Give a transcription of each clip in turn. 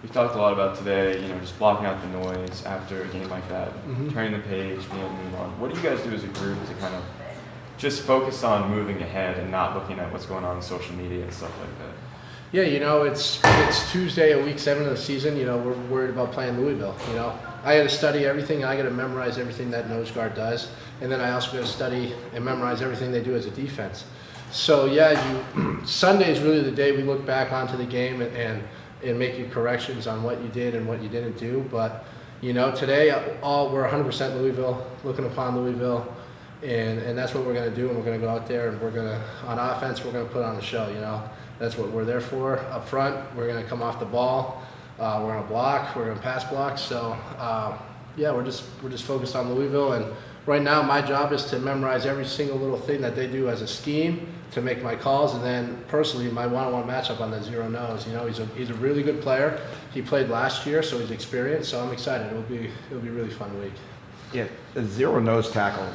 we've talked a lot about today, just blocking out the noise after a game like that, turning the page, being able to move on. What do you guys do as a group to kind of just focus on moving ahead and not looking at what's going on social media and stuff like that? Yeah, it's Tuesday of week 7 of the season. We're worried about playing Louisville. I got to study everything. I got to memorize everything that nose guard does, and then I also got to study and memorize everything they do as a defense. So Sunday is really the day we look back onto the game and make your corrections on what you did and what you didn't do. But today we're 100% Louisville, looking upon Louisville, and that's what we're going to do. And we're going to go out there and we're going to, on offense, we're going to put on a show. That's what we're there for. Up front, we're going to come off the ball. We're going to block. We're going to pass block. So we're just focused on Louisville. And right now, my job is to memorize every single little thing that they do as a scheme to make my calls. And then personally, my one-on-one matchup on the zero nose. He's a really good player. He played last year, so he's experienced. So I'm excited. It'll be a really fun week. Yeah, a zero nose tackle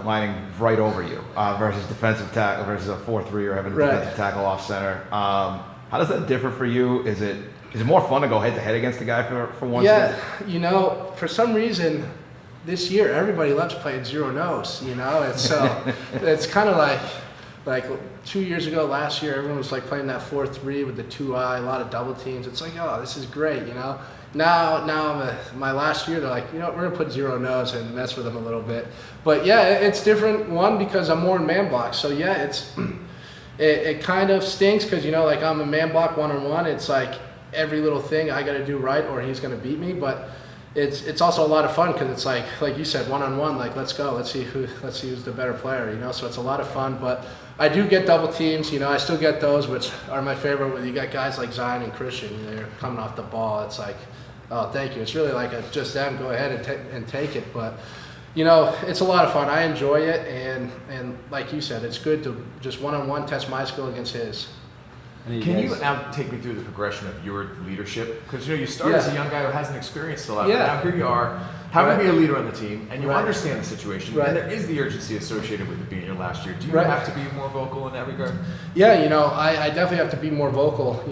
lining right over you versus defensive tackle versus a 4-3 or having a defensive tackle off center. How does that differ for you? Is it more fun to go head to head against the guy for once? Yeah, for some reason this year everybody loves playing zero nose. And so it's kind of like 2 years ago, last year, everyone was like playing that 4-3 with the 2-eye, a lot of double teams. It's like, oh, this is great. Now my last year, they're like, we're going to put zero nose and mess with them a little bit. But yeah, it's different, one, because I'm more in man block. So yeah, it kind of stinks because, I'm a man block one-on-one. It's like every little thing I got to do right or he's going to beat me. But it's also a lot of fun because it's like you said, one-on-one, like, let's go. Let's see who's the better player, So it's a lot of fun. But I do get double teams, I still get those, which are my favorite. When you got guys like Zion and Christian, they're coming off the ball. It's like, oh, thank you. It's really like just them. Go ahead and take it. But, it's a lot of fun. I enjoy it. And like you said, it's good to just one-on-one test my skill against his. Can you now take me through the progression of your leadership? Because you started as a young guy who hasn't experienced a lot, but now here you are, having to be a leader on the team, and you understand the situation, and there is the urgency associated with it being your last year. Do you have to be more vocal in that regard? Yeah, I definitely have to be more vocal.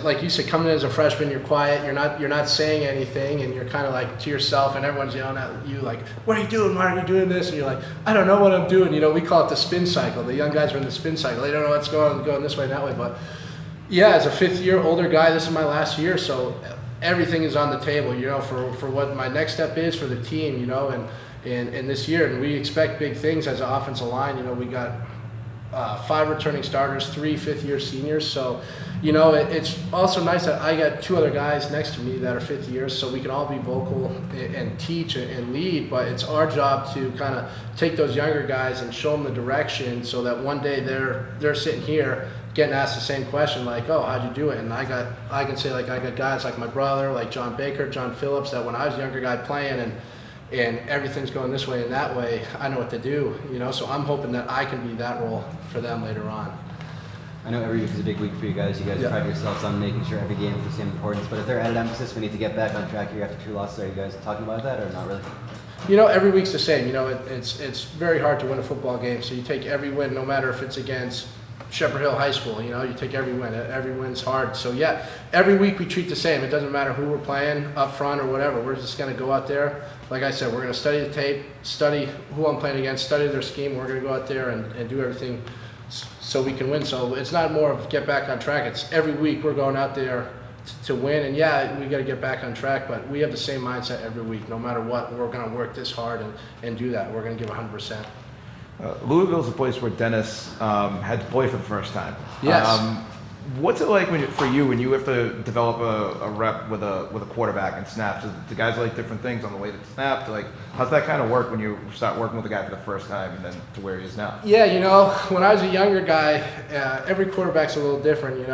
Like you said, coming in as a freshman, you're quiet, you're not saying anything, and you're kind of like to yourself, and everyone's yelling at you like, what are you doing? Why are you doing this? And you're like, I don't know what I'm doing. We call it the spin cycle. The young guys are in the spin cycle. They don't know what's going this way and that way. But yeah, as a fifth-year older guy, this is my last year, so everything is on the table, for what my next step is for the team, and this year. And we expect big things as an offensive line. We got 5 returning starters, 3 fifth-year seniors. So, it's also nice that I got 2 other guys next to me that are fifth years, so we can all be vocal and teach and lead. But it's our job to kind of take those younger guys and show them the direction, so that one day they're sitting here getting asked the same question, like, oh, how'd you do it? And I can say, like, I got guys like my brother, like John Baker, John Phillips, that when I was a younger guy playing and everything's going this way and that way, I know what to do, so I'm hoping that I can be that role for them later on. I know every week is a big week for you guys. You guys pride yourselves on making sure every game is the same importance, but is there added emphasis we need to get back on track here after 2 losses? Are you guys talking about that or not really? Every week's the same. It's very hard to win a football game, so you take every win, no matter if it's against Shepherd Hill High School, you take every win. Every win's hard. So yeah, every week we treat the same. It doesn't matter who we're playing up front or whatever. We're just going to go out there. Like I said, we're going to study the tape, study who I'm playing against, study their scheme. We're going to go out there and do everything so we can win. So it's not more of get back on track. It's every week we're going out there to win. And yeah, we got to get back on track, but we have the same mindset every week. No matter what, we're going to work this hard and do that. We're going to give 100%. Louisville's a place where Dennis had to play for the first time. Yes. What's it like when you have to develop a rep with a quarterback and snaps? Do guys like different things on the way to snap? How's that kind of work when you start working with a guy for the first time and then to where he is now? Yeah, when I was a younger guy, every quarterback's a little different.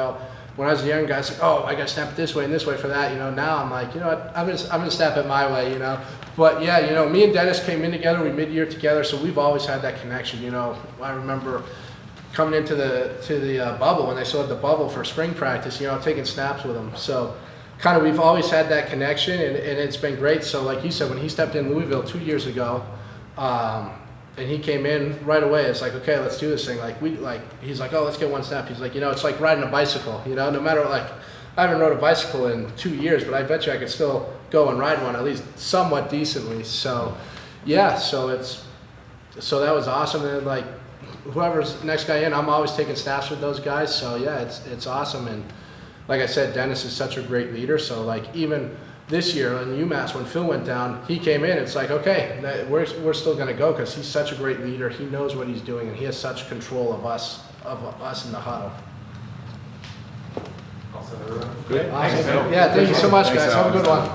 When I was a young guy, it's like, oh, I got to snap it this way and this way for that. Now I'm like, what, I'm gonna snap it my way. But yeah, me and Dennis came in together. We mid-year together, so we've always had that connection. I remember coming into the bubble when they still had the bubble for spring practice. Taking snaps with him. So kind of we've always had that connection, and it's been great. So like you said, when he stepped in Louisville 2 years ago, and he came in right away, it's like, okay, let's do this thing. He's like, oh, let's get one snap. He's like, it's like riding a bicycle. No matter I haven't rode a bicycle in 2 years, but I bet you I could still go and ride one at least somewhat decently. So, yeah, so that was awesome. And like whoever's next guy in, I'm always taking snaps with those guys. So yeah, it's awesome. And like I said, Dennis is such a great leader. So like even this year in UMass when Phil went down, he came in. It's like, okay, we're still going to go because he's such a great leader. He knows what he's doing, and he has such control of us in the huddle. Good. Awesome. Yeah, thank you so much, guys. Have a good one.